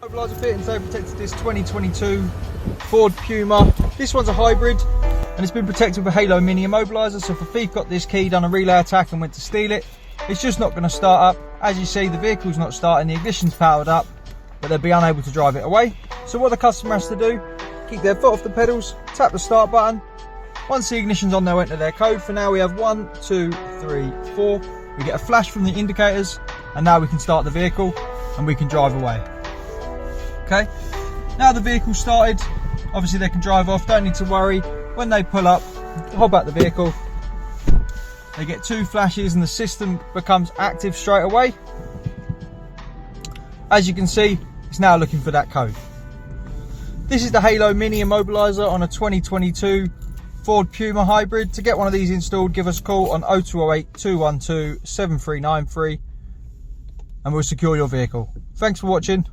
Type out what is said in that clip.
Immobiliser Fit and protected this 2022 Ford Puma. This one's a hybrid and it's been protected with Halo Mini Immobiliser, so if a thief got this key, done a relay attack and went to steal it, it's just not going to start up. As you see, the vehicle's not starting, the ignition's powered up, but they'll be unable to drive it away. So what the customer has to do, keep their foot off the pedals, tap the start button. Once the ignition's on, they'll enter their code. For now we have 1, 2, 3, 4. We get a flash from the indicators and now we can start the vehicle and we can drive away. Okay, now the vehicle's started, obviously they can drive off, don't need to worry. When they pull up, hop out the vehicle, they get 2 flashes and the system becomes active straight away. As you can see, it's now looking for that code. This is the Halo Mini Immobiliser on a 2022 Ford Puma hybrid. To get one of these installed, give us a call on 0208 212 7393 and we'll secure your vehicle. Thanks for watching.